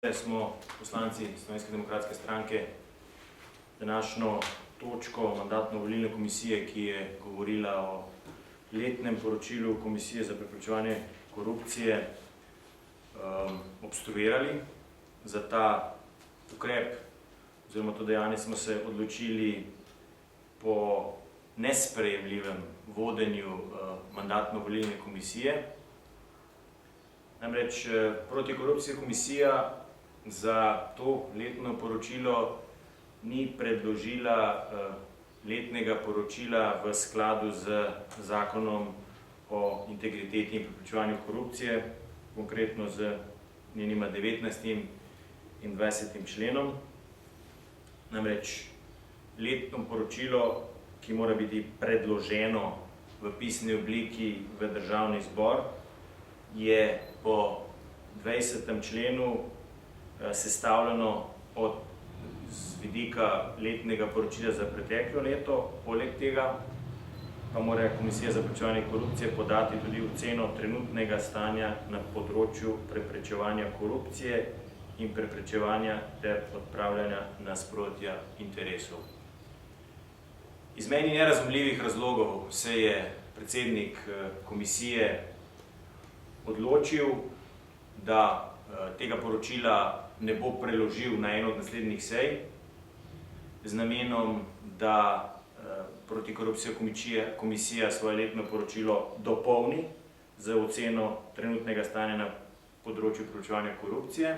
Smo poslanci Slovenske demokratske stranke današnjo točko mandatno-volilne komisije, ki je govorila o letnem poročilu Komisije za preprečevanje korupcije, obstruirali. Za ta ukrep oziroma to dejanje smo se odločili po nesprejemljivem vodenju mandatno-volilne komisije. Namreč protikorupcijska komisija za to letno poročilo ni predložila letnega poročila v skladu z zakonom o integriteti in preprečevanju korupcije, konkretno z njenima 19. in 20. členom. Namreč letno poročilo, ki mora biti predloženo v pisni obliki v Državni zbor, je po 20. členu sestavljeno z vidika letnega poročila za preteklo leto. Poleg tega pa mora Komisija za preprečevanje korupcije podati tudi oceno trenutnega stanja na področju preprečevanja korupcije in preprečevanja ter odpravljanja nasprotja interesov. Iz meni nerazumljivih razlogov se je predsednik komisije odločil, da tega poročila ne bo preložil na eno od naslednjih sej z namenom, da protikorupcijska komisija svoje letno poročilo dopolni z oceno trenutnega stanja na področju preprečevanja korupcije.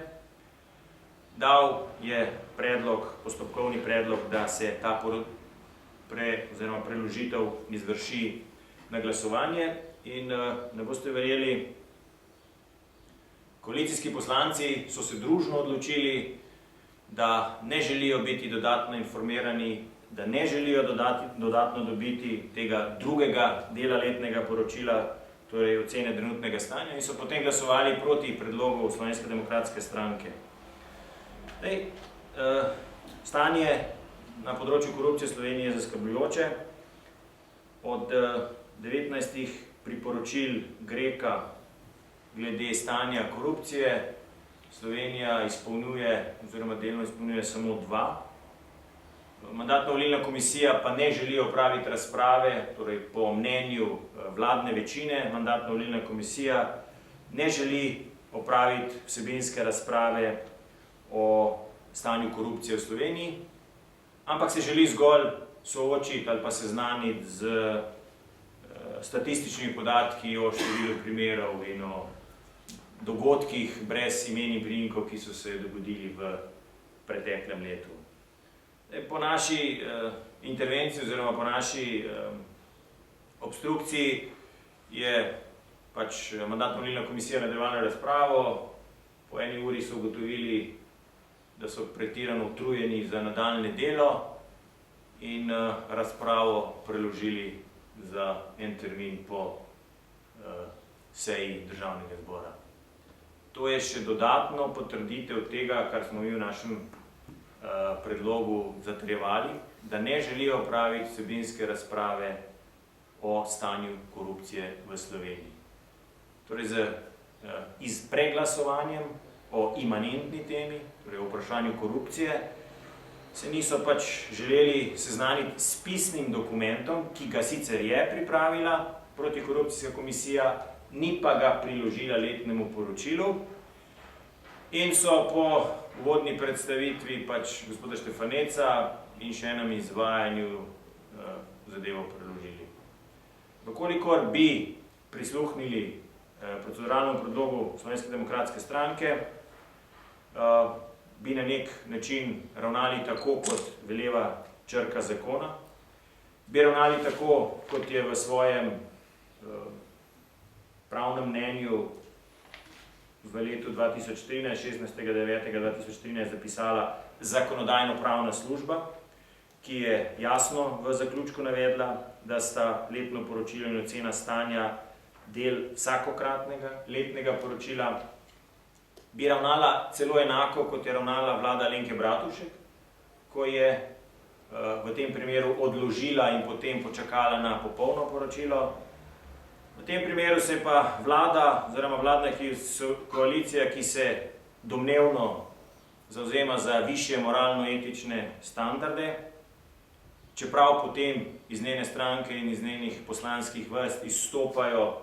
Dal je postopkovni predlog, da se ta preložitev izvrši na glasovanje in ne boste verjeli, koalicijski poslanci so se družno odločili, da ne želijo biti dodatno informirani, da ne želijo dodatno dobiti tega drugega dela letnega poročila, torej ocene trenutnega stanja, in so potem glasovali proti predlogu Slovenske demokratske stranke. Stanje na področju korupcije v Sloveniji je zaskrbljujoče. Od 19 priporočil GRECA glede stanja korupcije Slovenija izpolnjuje oziroma delno izpolnjuje samo 2. Mandatno-volilna komisija pa ne želi opraviti razprave, torej po mnenju vladne večine, mandatno-volilna komisija ne želi opraviti vsebinske razprave o stanju korupcije v Sloveniji, ampak se želi zgolj soočiti ali pa seznaniti z statističnimi podatki o številu primerov in o dogodkih brez imen in priimkov, ki so se dogodili v preteklem letu. Po naši intervenciji oziroma po naši obstrukciji je mandatno-volilna komisija nadaljevala razpravo. Po 1 uri so ugotovili, da so pretirano utrujeni za nadaljnje delo in razpravo preložili za en termin po seji Državnega zbora. To je še dodatno potrditev tega, kar smo mi v našem predlogu zatrjevali, da ne želijo opraviti vsebinske razprave o stanju korupcije v Sloveniji. Torej z preglasovanjem o imanentni temi, torej o vprašanju korupcije, se niso želeli seznaniti s pisnim dokumentom, ki ga sicer je pripravila protikorupcijska komisija, ni pa ga priložila letnemu poročilu, in so po uvodni predstavitvi gospoda Štefaneca in še enem izvajanju zadevo preložili. Vkolikor bi prisluhnili proceduralnemu predlogu Slovenske demokratske stranke, bi na nek način ravnali tako, kot veleva črka zakona, bi ravnali tako, kot je v svojem pravnem mnenju v letu 2013, 16.9.2013 zapisala Zakonodajno-pravna služba, ki je jasno v zaključku navedla, da sta letno poročilo in ocena stanja del vsakokratnega letnega poročila, bi ravnala celo enako, kot je ravnala vlada Alenke Bratušek, ko je v tem primeru odložila in potem počakala na popolno poročilo. V tem primeru se pa vlada oziroma vladna koalicija, ki se domnevno zavzema za višje moralno-etične standarde, čeprav potem iz njene stranke in iz njenih poslanskih vrst izstopajo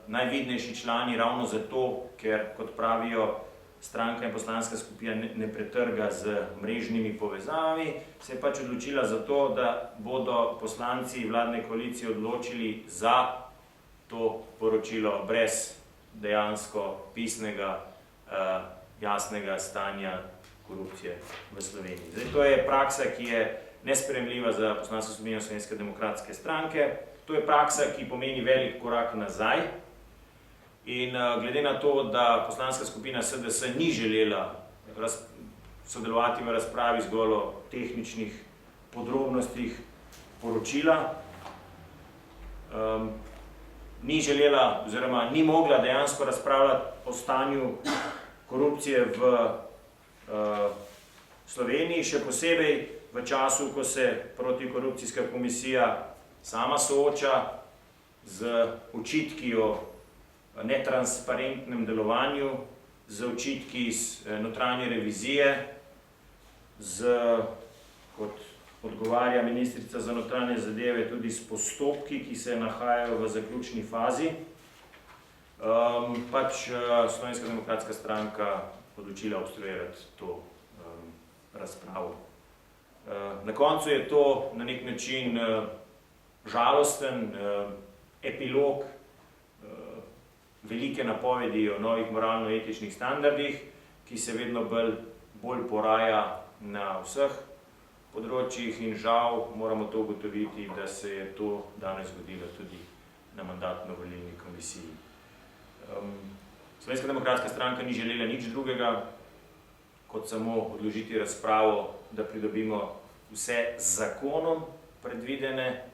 najvidnejši člani ravno zato, ker, kot pravijo, stranka in poslanska skupina ne pretrga z mrežnimi povezavami, se je pač odločila za to, da bodo poslanci vladne koalicije odločili za to poročilo brez dejansko pisnega, jasnega stanja korupcije v Sloveniji. Zdaj, to je praksa, ki je nesprejemljiva za poslansko skupino Slovenske demokratske stranke. To je praksa, ki pomeni velik korak nazaj. In glede na to, da poslanska skupina SDS ni želela sodelovati v razpravi zgolj o tehničnih podrobnostih poročila, ni želela oziroma ni mogla dejansko razpravljati o stanju korupcije v Sloveniji, še posebej v času, ko se protikorupcijska komisija sama sooča z očitki o netransparentnem delovanju, z očitki iz notranje revizije, kot odgovarja ministrica za notranje zadeve, tudi s postopki, ki se nahajajo v zaključni fazi, pač Slovenska demokratska stranka odločila obstruirati to razpravo. Na koncu je to na nek način žalosten epilog velike napovedi o novih moralno-etičnih standardih, ki se vedno bolj poraja na vseh področjih in žal moramo to ugotoviti, da se je to danes zgodilo tudi na mandatno-volilni komisiji. Slovenska demokratska stranka ni želela nič drugega, kot samo odložiti razpravo, da pridobimo vse z zakonom predvidene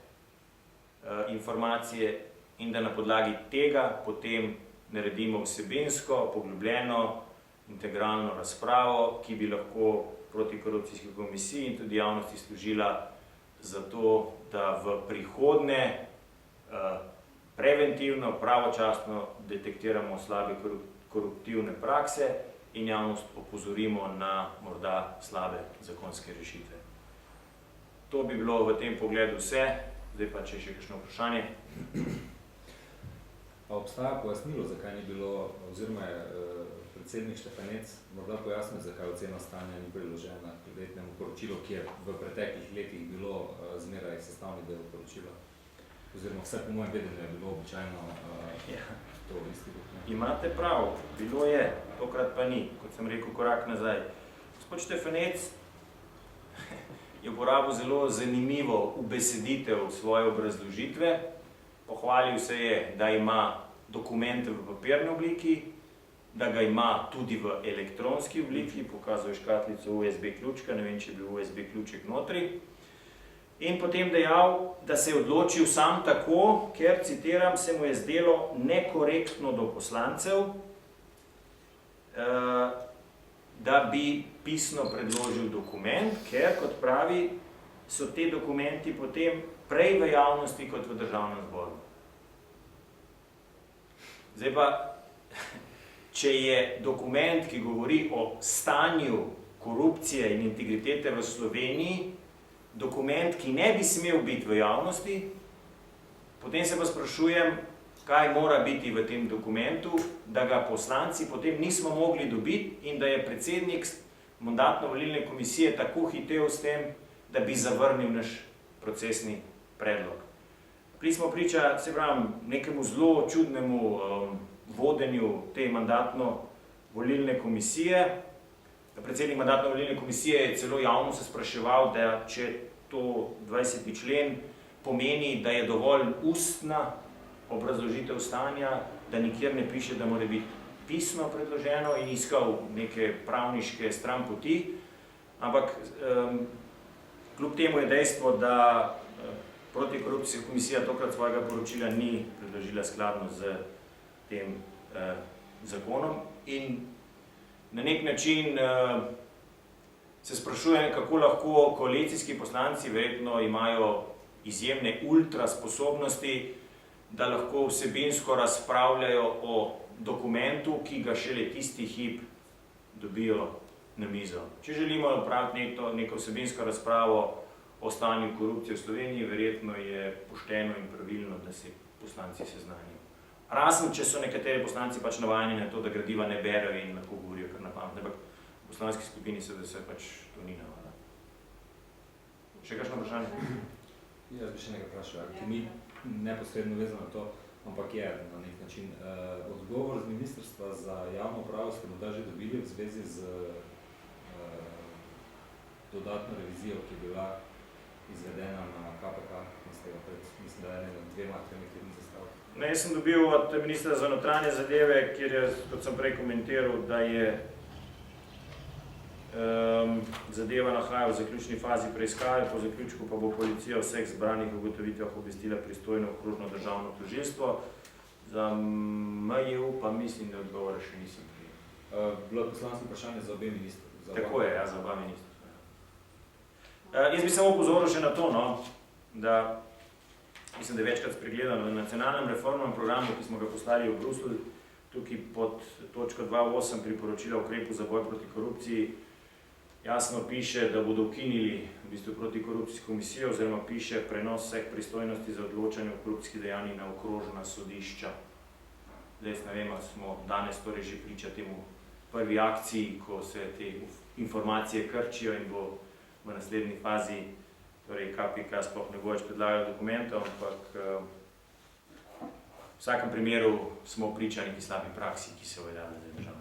informacije in da na podlagi tega potem naredimo vsebinsko, poglobljeno, integralno razpravo, ki bi lahko protikorupcijski komisiji in tudi javnosti služila za to, da v prihodnje preventivno, pravočasno detektiramo slabe koruptivne prakse in javnost opozorimo na morda slabe zakonske rešitve. To bi bilo v tem pogledu vse, zdaj pa če še kakšno vprašanje. A obstaja pojasnilo, zakaj ni bilo, oziroma je predsednik Štefanec morda pojasnil, zakaj ocena stanja ni priložena k letnemu poročilu, ki je v preteklih letih bilo zmeraj sestavni del poročila? Oziroma vse po mojem vedenju je bilo običajno to isti dokument. Imate prav, bilo je, tokrat pa ni, kot sem rekel, korak nazaj. Gospod Štefanec je uporabil zelo zanimivo ubeseditev svoje obrazložitve. Pohvalil se je, da ima dokumente v papirni obliki, da ga ima tudi v elektronski obliki, pokazal je škatlico USB ključka, ne vem, če je bil USB ključek notri. In potem dejal, da se je odločil sam tako, ker, citiram, se mu je zdelo nekorektno do poslancev, da bi pisno predložil dokument, ker, kot pravi, so te dokumenti potem prej v javnosti kot v državnem zboru. Zdaj pa, če je dokument, ki govori o stanju korupcije in integritete v Sloveniji, dokument, ki ne bi smel biti v javnosti, potem se pa sprašujem, kaj mora biti v tem dokumentu, da ga poslanci potem nismo mogli dobiti in da je predsednik mandatno-volilne komisije tako hitel s tem, da bi zavrnil naš procesni predlog. Bili smo priča, se pravim, nekemu zelo čudnemu vodenju te mandatno-volilne komisije. Predsednik mandatno-volilne komisije je celo javno se spraševal, da če to 20. člen pomeni, da je dovolj ustna obrazložitev stanja, da nikjer ne piše, da mora biti pisno predloženo in iskal neke pravniške stranpoti. Ampak kljub temu je dejstvo, da protikorupcijska komisija tokrat svojega poročila ni predložila skladno z tem zakonom in na nek način se sprašujem, kako lahko koalicijski poslanci, verjetno imajo izjemne ultra sposobnosti, da lahko vsebinsko razpravljajo o dokumentu, ki ga šele tisti hip dobijo na mizo. Če želimo opraviti neko vsebinsko razpravo o stanju korupcije v Sloveniji, verjetno je pošteno in pravilno, da se poslanci seznanijo. Razen, če so nekateri poslanci pač navajeni na to, da gradiva ne berejo in lahko govorijo kar na pamet, ampak v poslanski skupini se pač to ni navada. Še kakšno vprašanje? Jaz bi še nekaj vprašal, ki ni neposredno vezano na to, ampak je na nek način. Odgovor z Ministrstva za javno upravo ste morda že dobili v zvezi z dodatno revizijo, ki je bila izvedena na KPK, ki ste ga pred, mislim, da je 2-3 tedni zastavili. Ne, jaz sem dobil od ministra za notranje zadeve, kjer je, kot sem prej komentiral, da je zadeva nahaja v zaključni fazi preiskave, po zaključku pa bo policija vseh zbranih ugotovitvah obvestila pristojno okrožno državno tožilstvo. Za MJU pa mislim, da odgovora še nisem prijel. Bilo je poslansko vprašanje za obe ministri. Tako je, ja, za oba ministra. Jaz bi samo upozoril še na to, no, da mislim, da je večkrat spregledano, v nacionalnem reformnem programu, ki smo ga poslali v Bruselj, tukaj pod točko 2.8 priporočila ukrepov za boj proti korupciji, jasno piše, da bodo ukinili v bistvu protikorupcijsko komisijo, oziroma piše prenos vseh pristojnosti za odločanje o korupcijskih dejanjih na okrožna sodišča. Zdaj, ne vem, smo danes torej že priča temu prvi akciji, ko se te informacije krčijo in bo v naslednji fazi, torej KPK sploh ne bo več predlagal dokumentov, ampak v vsakem primeru smo priča neki slabi praksi, ki se uveljavlja za državo.